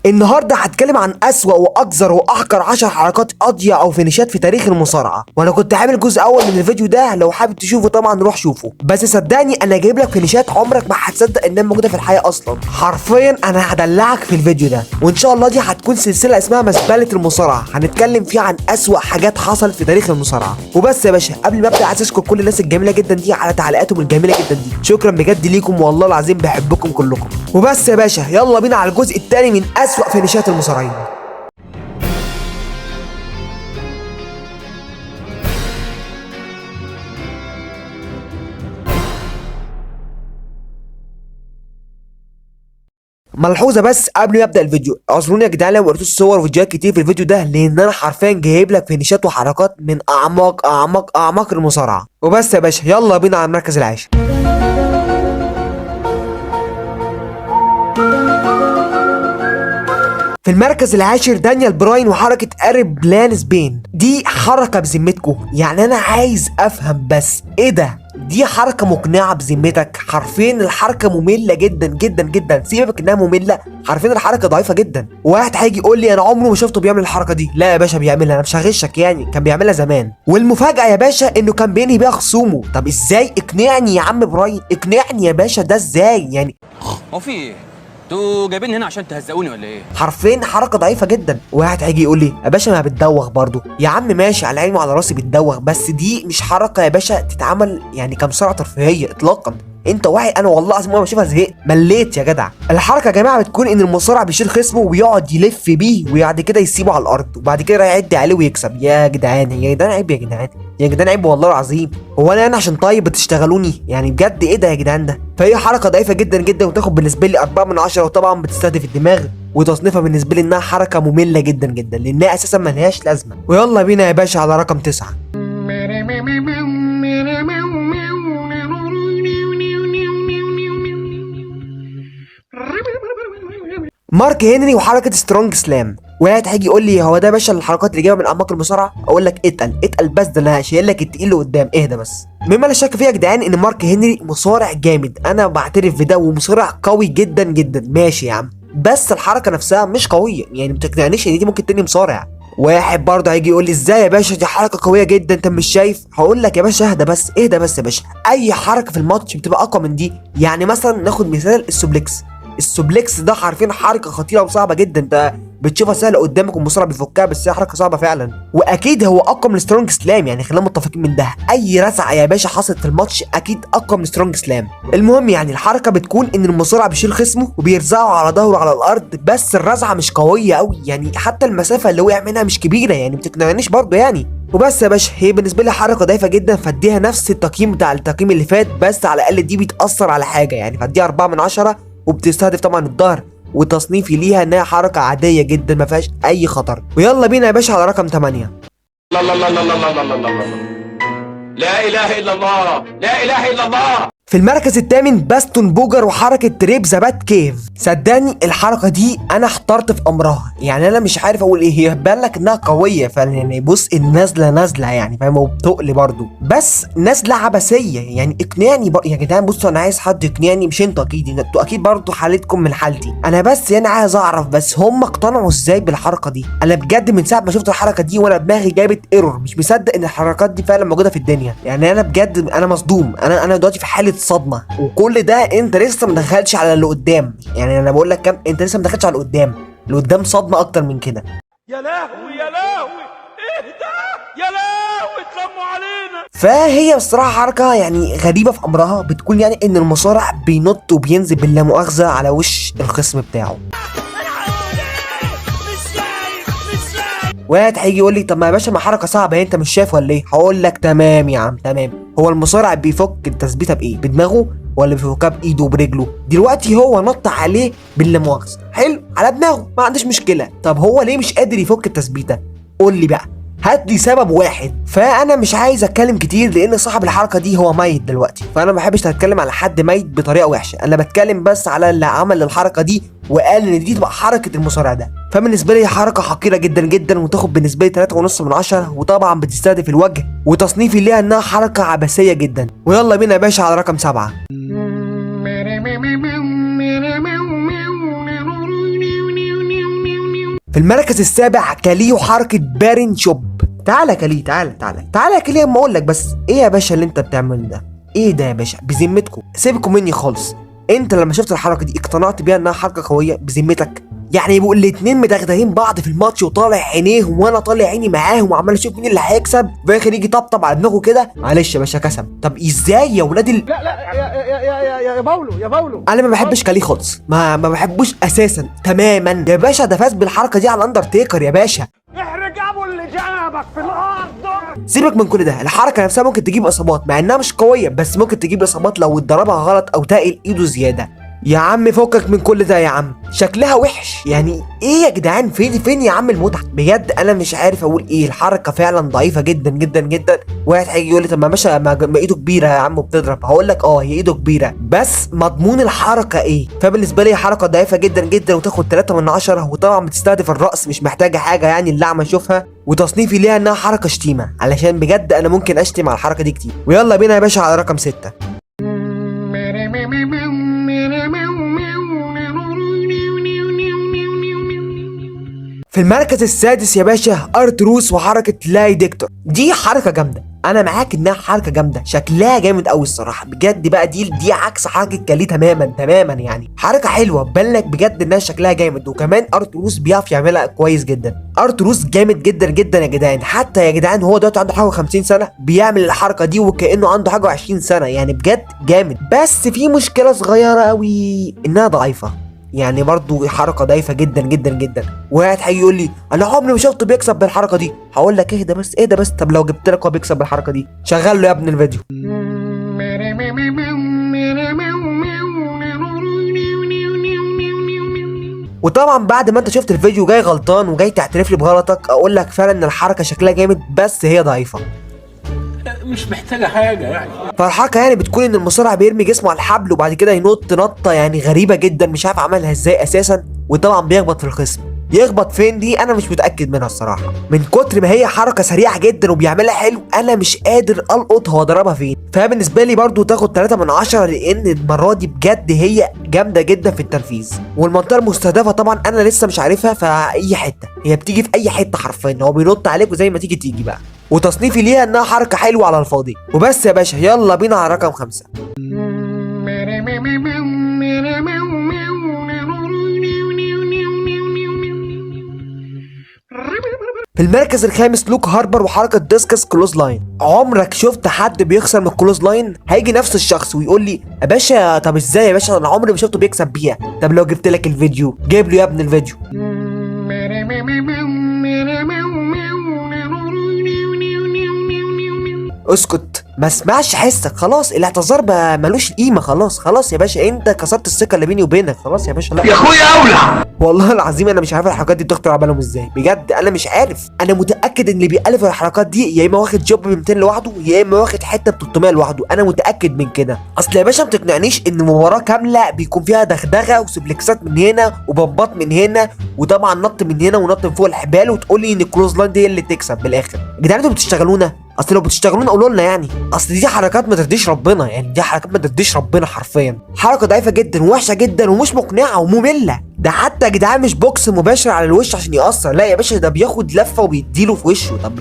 النهارده هتكلم عن اسوأ واقذر واحقر 10 حركات قاضيه او فينيشات في تاريخ المصارعه، وانا كنت عامل جزء اول من الفيديو ده، لو حابب تشوفه طبعا روح شوفه. بس صدقني انا جايب لك فينيشات عمرك ما هتصدق انها موجوده في الحياه اصلا، حرفيا انا هدلعك في الفيديو ده. وان شاء الله دي هتكون سلسله اسمها مزبله المصارعه، هنتكلم فيها عن اسوأ حاجات حصلت في تاريخ المصارعه. وبس يا باشا، قبل ما ابدا عايز اشكر كل الناس الجميله جدا دي على تعليقاتهم الجميله جدا دي، شكرا بجد ليكم والله العظيم بحبكم كلكم. وبس يا باشا يلا بينا على الجزء الثاني من اسوأ فينيشات المصارعين. ملحوظه بس قبل ما ابدا الفيديو، اعذروني يا جدعان لو قريتوا صور وفيديوهات كتير في الفيديو ده، لان انا حرفيا جايب لك فينيشات وحركات من اعماق اعماق اعماق المصارعه. وبس يا باشا يلا بينا على المركز العاشر. في المركز العاشر دانيال براين وحركة ارب لانس بين. دي حركة بذمتكم، يعني انا عايز افهم بس ايه ده؟ دي حركة مقنعة بذمتك؟ حرفيا الحركة مملة جدا جدا جدا، سيبك انها مملة، حرفيا الحركة ضعيفة جدا. واحد هيجي يقول لي انا عمره ما شفته بيعمل الحركة دي. لا يا باشا بيعملها، انا مش هغشك يعني، كان بيعملها زمان. والمفاجأة يا باشا انه كان بينهي بيها خصومه. طب ازاي؟ اقنعني يا عم براين، اقنعني يا باشا، ده ازاي يعني؟ هو في ايه؟ انتوا جايبين هنا عشان تهزقوني ولا ايه؟ حرفيا حركه ضعيفه جدا. واحد هيجي يقول لي يا باشا ما بتدوخ برضو. يا عم ماشي، على عيني وعلى راسي بتدوخ، بس دي مش حركه يا باشا تتعمل يعني كمصارعه ترفيهيه اطلاقا. انت واحد، انا والله العظيم ما بشوفها زهقت مليت يا جدع. الحركه يا جماعه بتكون ان المصارع بيشيل خصمه وبيقعد يلف بيه وبعد كده يسيبه على الارض، وبعد كده يعد عليه ويكسب. يا جدعان يا جدعان عيب، يا جدعان يا جدعان عيب والله العظيم. هو انا عشان طيب بتشتغلوني يعني؟ بجد ايه ده يا جدعان ده؟ فهي حركه ضعيفه جدا جدا، وتاخد بالنسبه لي 4 من 10، وطبعا بتستهدف الدماغ، وتصنيفها بالنسبه لي انها حركه ممله جدا جدا لانها اساسا ملهاش لازمه. ويلا بينا يا باشا على رقم 9. مارك هنري وحركه سترونج سلام. واحد هيجي يقول لي هو ده يا باشا الحركات اللي جايبها من اعماق المصارعه؟ اقول لك اتقل اتقل بس، ده انا هشيل لك التقيل اللي قدام، اهدى بس. مما لا شك فيه يا جدعان ان مارك هنري مصارع جامد، انا بعترف بده، ومصارع قوي جدا جدا، ماشي يا عم، بس الحركه نفسها مش قويه، يعني ما تقنعنيش ان دي ممكن تاني مصارع. واحد برضه هيجي يقول لي ازاي يا باشا دي حركه قويه جدا انت مش شايف؟ هقول لك يا باشا اهدى بس، اهدى بس يا باشا، اي حركه في الماتش بتبقى اقوى من دي. يعني مثلا ناخد مثال السوبلكس. السوبلكس ده حرفيا حركه خطيره وصعبه جدا، انت بتشوفها سهله قدامك والمصارع بيفكها، بس هي حركه صعبه فعلا. واكيد هو اقوى من سترونج سلام، يعني خلينا متفقين من ده، اي رزعه يا باشا حصلت في الماتش اكيد اقوى من سترونج سلام. المهم يعني الحركه بتكون ان المصارع بيشيل خصمه وبيرزعه على ظهره على الارض، بس الرزعه مش قويه قوي، يعني حتى المسافه اللي وقع منها مش كبيره، يعني ما تقنعنيش برضه يعني. وبس يا باشا هي بالنسبه لي حركه ضعيفه جدا، فاديها نفس التقييم بتاع التقييم اللي فات، بس على الاقل دي بتاثر على حاجه يعني، فاديها 4 من 10، وبتستهدف طبعا الظهر، وتصنيفي ليها انها حركه عاديه جدا ما فيهاش اي خطر. ويلا بينا يا باشا على رقم 8. لا لا لا لا لا لا لا لا لا اله الا الله، لا اله الا الله. في المركز الثامن باستون بوجر وحركه تريب زبات كيف. صدقني الحركه دي انا احترت في امرها، يعني انا مش عارف اقول ايه، هي بان لك انها قويه فعلا، يعني بص النازله نازله يعني فاهم، وبتقل برضو، بس نازله عبثيه يعني. اقنعني يا جدعان، بصوا انا عايز حد يقنعني، مش انتوا اكيد، انتوا اكيد برضو حالتكم من حالتي انا، بس انا عايز اعرف بس هم اقتنعوا ازاي بالحركه دي. انا بجد من ساعه ما شفت الحركه دي وانا دماغي جابت ايرور، مش مصدق ان الحركات دي فعلا موجوده في الدنيا، يعني انا بجد انا مصدوم، انا دلوقتي في حاله صدمه. وكل ده انت لسه ما دخلتش على اللي قدام، يعني انا بقول لك كام، انت لسه ما دخلتش على اللي قدام، اللي قدام صدمه اكتر من كده. يا لهوي يا لهوي، ايه ده؟ يا لهوي اتلموا علينا. فهي بصراحه حركه يعني غريبه في امرها، بتكون يعني ان المصارع بينط وبينزل باللا مؤاخذه على وش الخصم بتاعه. واحد هيجي يقول لي طب ما يا باشا ما حركه صعبه انت مش شايف ولا ايه؟ هقول لك تمام يا عم تمام. هو المصارع بيفك التثبيته بايه؟ بدماغه ولا بيفكها بايده وبرجله؟ دلوقتي هو نط عليه باللامؤاخذه، حلو على دماغه ما عنديش مشكله، طب هو ليه مش قادر يفك التثبيته؟ قول لي بقى، هات لي سبب واحد. فانا مش عايز اتكلم كتير لان صاحب الحركه دي هو ميت دلوقتي، فانا ما بحبش اتكلم على حد ميت بطريقه وحشه، انا بتكلم بس على اللي عمل الحركه دي وقال ان دي تبقى حركه المصارع ده. فبالنسبه لي حركه حقيره جدا جدا، وتاخد بالنسبه لي 3.5 من 10، وطبعا بتستهدف الوجه، وتصنيفي ليها انها حركه عبثيه جدا. ويلا بينا يا باشا على رقم 7. في المركز السابع كاليه وحركه بارين شوب. تعالى يا كاليه، تعالى يا كاليه، اما اقول لك بس ايه يا باشا اللي انت بتعمله ده؟ ايه ده يا باشا؟ بذمتكم سيبكم مني خالص. انت لما شفت الحركه دي اقتنعت بيها انها حركه قويه بذمتك؟ يعني يبقوا الاتنين مدغدغين بعض في الماتش وطالع عينيهم وانا طالع عيني معاهم وعمال اشوف مين اللي هيكسب، في الاخر يجي طبطب على دماغه كده. معلش يا باشا كسب. طب ازاي يا ولاد لا يا باولو انا ما بحبش كاليه خالص، ما بحبوش اساسا تماما يا باشا. ده فاز بالحركه دي على الاندرتيكر يا باشا. احرج ابو اللي جابك في الارض. سيبك من كل ده، الحركه نفسها ممكن تجيب اصابات مع انها مش قويه، بس ممكن تجيب اصابات لو اتضربها غلط او تقل ايده زياده. يا عم فكك من كل ده يا عم، شكلها وحش يعني. ايه يا جدعان؟ فين يا عم المتعه؟ بجد انا مش عارف اقول ايه. الحركه فعلا ضعيفه جدا جدا جدا. واحد هيجي يقول لي طب ما باشا ما ايده كبيره يا عم وبتضرب، هقول لك اه هي ايده كبيره، بس مضمون الحركه ايه؟ فبالنسبه لي حركه ضعيفه جدا جدا وتاخد 3 من 10. وطبعا بتستهدف الراس، مش محتاجه حاجه يعني اللعمه اشوفها. وتصنيفي ليها انها حركه شتيمه، علشان بجد انا ممكن اشتم على الحركه دي كتير. ويلا بينا يا باشا على رقم 6. في المركز السادس يا باشا ارتروس وحركه لاي ديكتور. دي حركه جامده، انا معاك انها حركه جامده، شكلها جامد قوي الصراحه بجد بقى. دي عكس حركه كاليه تماما يعني. حركه حلوه بالك بجد انها شكلها جامد، وكمان ارتروس بيعرف يعملها كويس جدا. ارتروس جامد جدا جدا يا جدعان. حتى يا جدعان هو دلوقتي عنده حاجه 50 سنه بيعمل الحركه دي وكانه عنده حاجه 20 سنه، يعني بجد جامد. بس في مشكله صغيره قوي، انها ضعيفه يعني. برضو حركه ضعيفه جدا جدا جدا. واحد هيجي يقول لي انا عمري ما شفته بيكسب بالحركه دي، هقول لك اهدى بس. طب لو جبت لك هو بيكسب بالحركه دي، شغل له يا ابني الفيديو. وطبعا بعد ما انت شفت الفيديو جاي غلطان وجاي تعترف لي بغلطك، اقول لك فعلا ان الحركه شكلها جامد بس هي ضعيفه، مش محتاجه حاجه يعني. فالحركه يعني بتكون ان المصارع بيرمي جسمه على الحبل وبعد كده ينط نطه يعني غريبه جدا، مش عارف عملها ازاي اساسا. وطبعا بيخبط في الخصم. يخبط فين دي انا مش متاكد منها الصراحه، من كتر ما هي حركه سريعه جدا وبيعملها حلو انا مش قادر القط هو ضربها فين. فبالنسبه لي برضو تاخد 3 من 10 لان المره دي بجد هي جامده جدا في التنفيذ. والمنطقه المستهدفه طبعا انا لسه مش عارفها، فاي حته هي بتيجي في اي حته حرفيا، هو بينط عليك وزي ما تيجي بقى. وتصنيفي ليها انها حركه حلوه على الفاضي. وبس يا باشا يلا بينا على رقم 5. في المركز الخامس لوك هاربر وحركه ديسكس كلوز لاين. عمرك شفت حد بيخسر من الكلوز لاين؟ هيجي نفس الشخص ويقول لي يا باشا طب ازاي يا باشا انا عمري ما شفته بيكسب بيها. طب لو جبت لك الفيديو، جايب له يا ابني الفيديو. اسكت ما اسمعش حسك، خلاص الاعتذار بقى ملوش قيمه. خلاص يا باشا انت كسرت الثقه اللي بيني وبينك، خلاص يا باشا. لا يا اخويا اولع. والله العظيم انا مش عارف الحركات دي بتخطر على بالهم ازاي، بجد انا مش عارف. انا متاكد ان اللي بيالف الحركات دي يا اما واخد جوب ب 200 لوحده يا اما واخد حته ب 300 لوحده، انا متاكد من كده. اصل يا باشا ما تقنعنيش ان مباراه كامله بيكون فيها دغدغه وسبلكسات من هنا وبمبات من هنا وطبعا نط من هنا ونط من فوق الحبال وتقول لي ان الكلوز لاين دي اللي تكسب بالاخر. يا جدعان انتوا بتشتغلونا؟ اصل لو بتشتغلونا قولوا لنا يعني. اصل دي حركات ما ترضيش ربنا، يعني دي حركات ما ترضيش ربنا حرفيا. حركه ضعيفه جدا ووحشه جدا ومش مقنعه وممله. ده حتى يا جدعان مش بوكس مباشر على الوش عشان يأثر، لا يا باشا ده بياخد لفه وبيديله في وشه. طب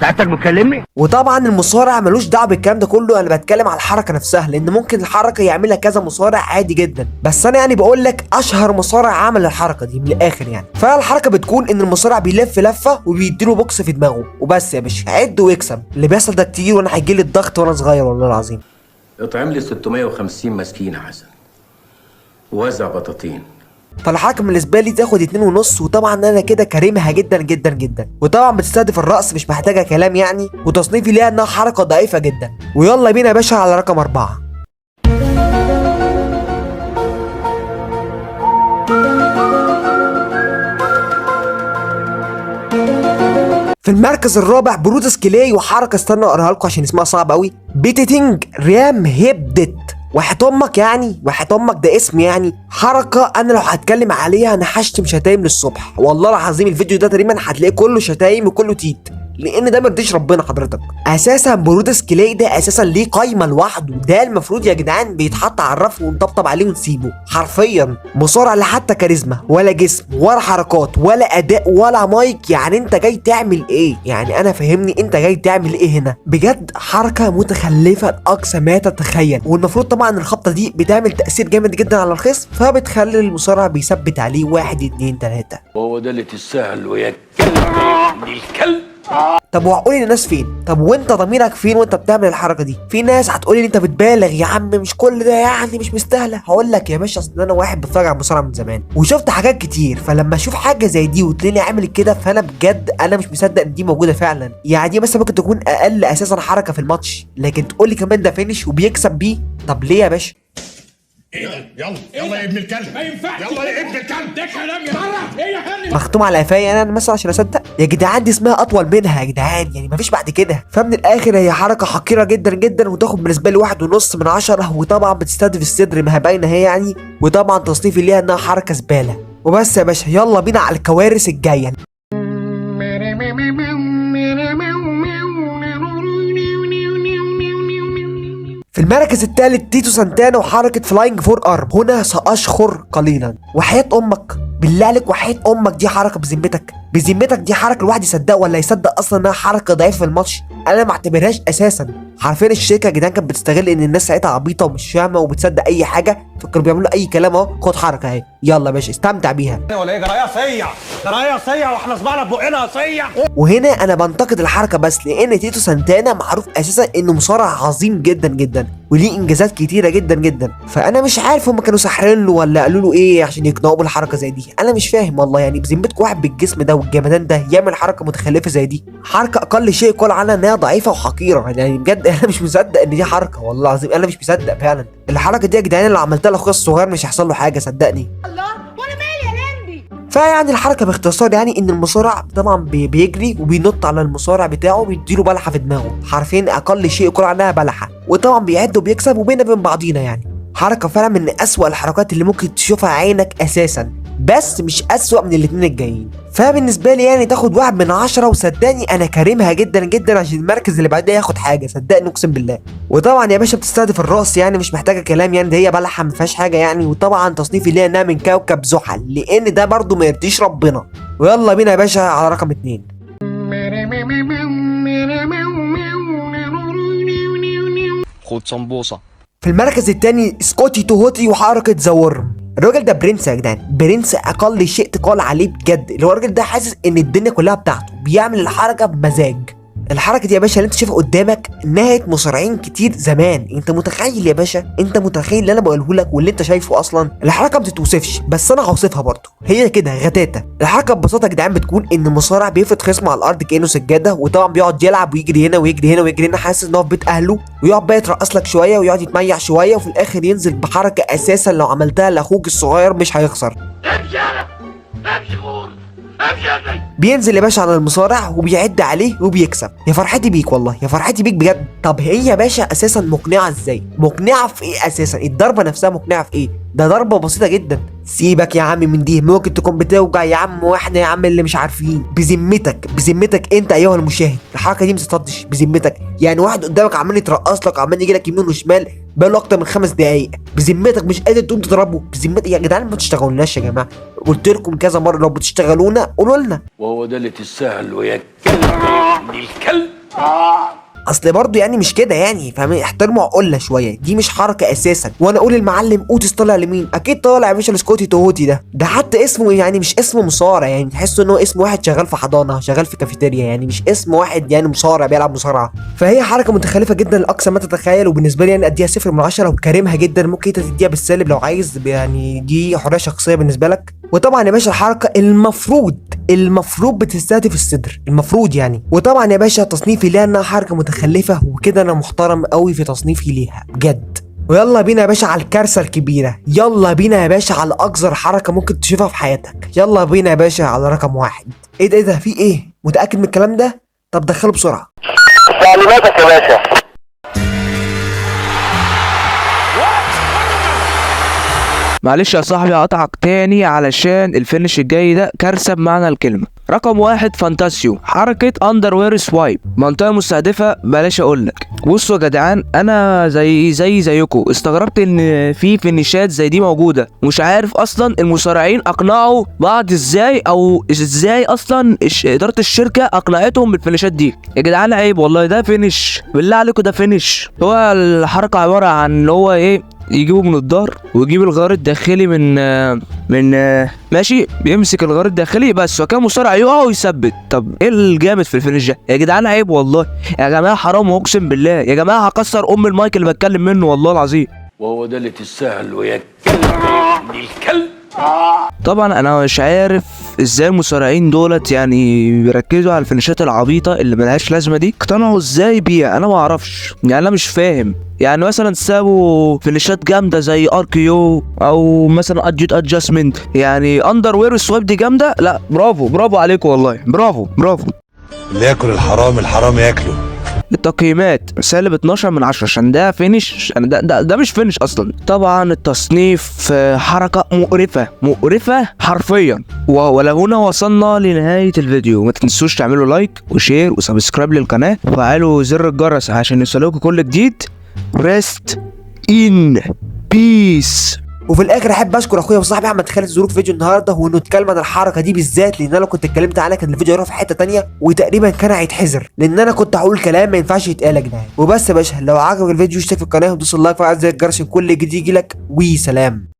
ساعتك بتكلمني؟ وطبعا المصارع ملوش دعوه بالكلام ده كله، انا بتكلم على الحركه نفسها، لان ممكن الحركه يعملها كذا مصارع عادي جدا، بس انا يعني بقول لك اشهر مصارع عمل الحركه دي من الاخر يعني. فالحركه بتكون ان المصارع بيلف لفه وبيديله بوكس في دماغه وبس يا باشا، عد ويكسب. اللي بيحصل ده كتير وانا هيجيلي الضغط وانا صغير والله العظيم. اطعم لي 650 مسكين حسن ووزع بطاطين. فالحركه بالنسبه لي تاخد 2.5، وطبعا انا كده كارمها جدا جدا جدا. وطبعا بتستهدف الراس مش محتاجه كلام يعني. وتصنيفي ليها انها حركه ضعيفه جدا. ويلا بينا يا باشا على رقم 4. في المركز الرابع برودس كلاي وحركه استنى اقراها لكم عشان اسمها صعب قوي. بيتيتنج رام هيبدت. واحد امك يعني، واحد امك ده اسم يعني. حركه انا لو هتكلم عليها انا هشتم شتايم للصبح والله العظيم. الفيديو ده تقريبا هتلاقيه كله شتايم وكله تيت. لان ده مرضيش ربنا حضرتك. اساسا برودس كلاي ده اساسا ليه قايمه لوحده، ده المفروض يا جدعان بيتحط على الرف ونطبطب عليه ونسيبه حرفيا. مصارع لا حتى كاريزما ولا جسم ولا حركات ولا اداء ولا مايك، يعني انت جاي تعمل ايه؟ يعني انا فهمني انت جاي تعمل ايه هنا؟ بجد حركه متخلفه لاقصى ما تتخيل. والمفروض طبعا الخبطه دي بتعمل تاثير جامد جدا على الخصم، فبتخلي المصارع بيثبت عليه 1 2 3. وهو ده اللي تستاهل ويا كلب ابن الكلب. طب وهقول للناس فين؟ طب وانت ضميرك فين وانت بتعمل الحركه دي؟ في ناس هتقولي لي انت بتبالغ يا عم، مش كل ده يعني مش مستاهله. هقول لك يا باشا، اصل انا واحد بتفرج على المصارعه من زمان وشفت حاجات كتير، فلما اشوف حاجه زي دي وتلاقيني عامل كده فانا بجد انا مش مصدق ان دي موجوده فعلا. يعني دي مثلا ممكن تكون اقل اساسا حركه في الماتش، لكن تقول لي كمان ده فينش وبيكسب بيه؟ طب ليه يا باشا؟ ايه ده؟ يلا يا ابن الكلب، ما ينفعش، يلا يا ابن الكلب، ده كلام يا مرة. ايه يا هاني؟ مختوم على قفايا انا مثلا عشان اصدق؟ يا جدعان دي اسمها اطول منها يا جدعان، يعني مفيش بعد كده. فمن الاخر هي حركه حقيره جدا جدا، وتاخد بالنسبه لي 1.5 من 10، وطبعا بتستهدف الصدر ما هي باينه هي يعني، وطبعا تصنيفي ليها انها حركه زباله. وبس يا باشا، يلا بينا على الكوارث الجايه. في المركز الثالث تيتو سانتانا وحركة فلاينج فور ارم. هنا سأشخر قليلا وحياة امك، بالله عليك وحياة امك، دي حركة بذمتك؟ بذمتك دي حركة الواحد يصدق ولا يصدق اصلا انها حركة ضعيفة في الماتش؟ انا ما اعتبرهاش اساسا. حرفيا الشركة يا جدعان كانت بتستغل ان الناس ساعتها عبيطة ومش فاهمة وبتصدق اي حاجة، فكانوا بيعملوا اي كلام. اهو خد حركة اهي، يلا يا باشا استمتع بيها. ولا ايه جرايه صيع، جرايه صيع واحنا صبعنا ببقنا صيع. وهنا انا بنتقد الحركه بس لان تيتو سانتانا معروف اساسا انه مصارع عظيم جدا جدا وليه انجازات كتيره جدا جدا، فانا مش عارف هم كانوا ساحرين له ولا قالوا له ايه عشان يقنعوه بالحركه زي دي. انا مش فاهم والله، يعني بذمتكم واحد بالجسم ده والجمدان ده يعمل حركه متخلفه زي دي؟ حركه اقل شيء يقال عنها انها ضعيفه وحقيره، يعني بجد انا مش مصدق ان دي حركه، والله العظيم انا مش مصدق فعلا. الحركه دي يا جدعان اللي عملتها لاخويا الصغير مش هيحصل له حاجه صدقني. فيعني الحركه باختصار يعني ان المصارع طبعا بيجري وبينط على المصارع بتاعه وبيديله بلحه في دماغه، حرفيا اقل شيء يقول عنها بلحه، وطبعا بيعد وبيكسب وبين بعضينا. يعني حركه فعلا من اسوأ الحركات اللي ممكن تشوفها عينك اساسا، بس مش اسوأ من الاتنين الجايين. فبالنسبه لي يعني تاخد 1 من 10، وصدقني انا كارمها جدا جدا عشان المركز اللي بعدها ياخد حاجه، صدقني اقسم بالله. وطبعا يا باشا بتستهدف الراس، يعني مش محتاجه كلام، يعني ده هي بلحه ما فيهاش حاجه يعني. وطبعا تصنيفي ليها انها من كوكب زحل لان ده برضو ما يرضيش ربنا. ويلا بينا يا باشا على رقم 2. خد صنبوصه. في المركز الثاني سكوتي توهوتي وحركه زورم. الراجل ده برنس يا جدعان، برنس اقل شيء تقال عليه بجد. الراجل ده حاسس ان الدنيا كلها بتاعته، بيعمل الحركه بمزاج. الحركه دي يا باشا اللي انت شايفها قدامك نهت مصارعين كتير زمان. انت متخيل يا باشا؟ انت متخيل اللي انا بقوله لك واللي انت شايفه اصلا؟ الحركه ما بتتوصفش بس انا هوصفها برضه، هي كده غتاته. الحركه ببساطه يا جدعان بتكون ان المصارع بيفرد خصمه على الارض كانه سجاده، وطبعا بيقعد يلعب ويجري هنا ويجري هنا ويجري هنا، حاسس ان هو في بيت اهله، ويقعد بقى يترقص لك شويه ويقعد يتميع شويه، وفي الاخر ينزل بحركه اساسا لو عملتها لاخوك الصغير مش هيخسر. بينزل يا باشا على المصارع وبيعد عليه وبيكسب. يا فرحتي بيك والله، يا فرحتي بيك بجد. طب هي يا باشا اساسا مقنعه ازاي؟ مقنعه في ايه اساسا؟ الضربه نفسها مقنعه في ايه؟ ده ضربه بسيطه جدا. سيبك يا عم من دي، ممكن تكون بتوجع يا عم، واحنا يا عم اللي مش عارفين. بذمتك انت ايها المشاهد الحركه دي ما تصدش بذمتك؟ يعني واحد قدامك عمال يترقص لك، عمال يجي لك يمين وشمال بقاله اكتر من 5 دقايق، بذمتك مش قادر تقوم تضربه؟ بذمتك يا جدعان ما تشتغلوناش يا جماعه، قلت لكم كذا مره لو بتشتغلونا قولوا لنا. وهو ده اللي تستاهل ويا كلب ابن الكلب. اصل برضه يعني مش كده يعني، فاهمين؟ احترموا عقولنا شويه، دي مش حركه اساسا. وانا اقول المعلم اوتس طالع لمين؟ اكيد طالع يا باشا لسكوتي توهوتي. ده حتى اسمه يعني مش اسم مصارع، يعني تحسوا ان هو اسم واحد شغال في حضانه، شغال في كافيتيريا، يعني مش اسم واحد يعني مصارع بيلعب مصارعه. فهي حركه متخلفه جدا لاقصى ما تتخيل، وبالنسبه لي يعني اديها 0 من 10 وكارمها جدا. ممكن انت تديها بالسالب لو عايز، يعني دي حريه شخصيه بالنسبه لك. وطبعا يا باشا الحركه المفروض بتستهدف الصدر، المفروض يعني. وطبعا يا باشا تصنيفي ليها انها حركه متخلفه، وكده انا محترم قوي في تصنيفي ليها بجد. ويلا بينا يا باشا على الكارثه الكبيره، يلا بينا يا باشا على اقذر حركه ممكن تشوفها في حياتك. يلا بينا يا باشا على رقم 1. ايه ده في ايه؟ متاكد من الكلام ده؟ طب دخله بسرعه. تعليماتك يا باشا. معلش يا صاحبي هقطعك تاني علشان الفينش الجاي ده كارثه بمعنى الكلمه. رقم 1 فانتاسيو، حركة اندروير سوايب، منطقة مستهدفة بلاش اقولك. بصوا يا جدعان، انا زيكم استغربت ان في فينيشات زي دي موجودة، مش عارف اصلا المصارعين اقنعوا بعض ازاي، او ازاي اصلا ادارة الشركة اقنعتهم بالفينيشات دي. يا جدعان عيب والله، ده فينيش بالله عليكم، ده فينيش. هو الحركة عبارة عن اللي هو ايه، يجيبه من الظهر ويجيب الغار الداخلي من ماشي، بيمسك الغار الداخلي بس، وكان مصارع يقع ويثبت. طب ايه الجامد في الفينيش ده يا جدعان؟ عيب والله يا جماعه، حرام اقسم بالله يا جماعه، هكسر المايك اللي بتكلم منه والله العظيم. وهو ده اللي تستاهل ويا كلب يا ابن الكلب. طبعا انا مش عارف ازاي المصارعين دولت يعني بيركزوا على الفينيشات العبيطه اللي ملهاش لازمه دي، اقتنعوا ازاي بيها؟ انا ما اعرفش يعني، انا مش فاهم. يعني مثلا سابوا فينيشات جامده زي اركيو، او مثلا ادجستمنت، يعني اندر وير سويب دي جامده. لا برافو عليكم والله، برافو. اللي ياكل الحرام الحرام ياكله. التقييمات سالب 12 من 10 عشان ده فينيش، ده مش فينيش اصلا. طبعا التصنيف حركه مقرفه حرفيا. ولهنا وصلنا لنهايه الفيديو. ما تنسوش تعملوا لايك وشير وسبسكرايب للقناه، وفعلوا زر الجرس عشان يوصلكوا كل جديد. ريست ان بيس. وفي الاخر احب اشكر اخويا وصاحبي احمد خالد ظروف فيديو النهارده، وانه اتكلم عن الحركه دي بالذات، لان انا لو كنت اتكلمت عنها كان الفيديو هيروح في حته تانية، وتقريبا كان هيتحذر، لان انا كنت هقول كلام ما ينفعش يتقال يا جدعان. وبس يا باشا، لو عجبك الفيديو اشترك في القناه ودوس اللايك وفعل زر الجرس عشان كل جديد يجيلك، وسلام.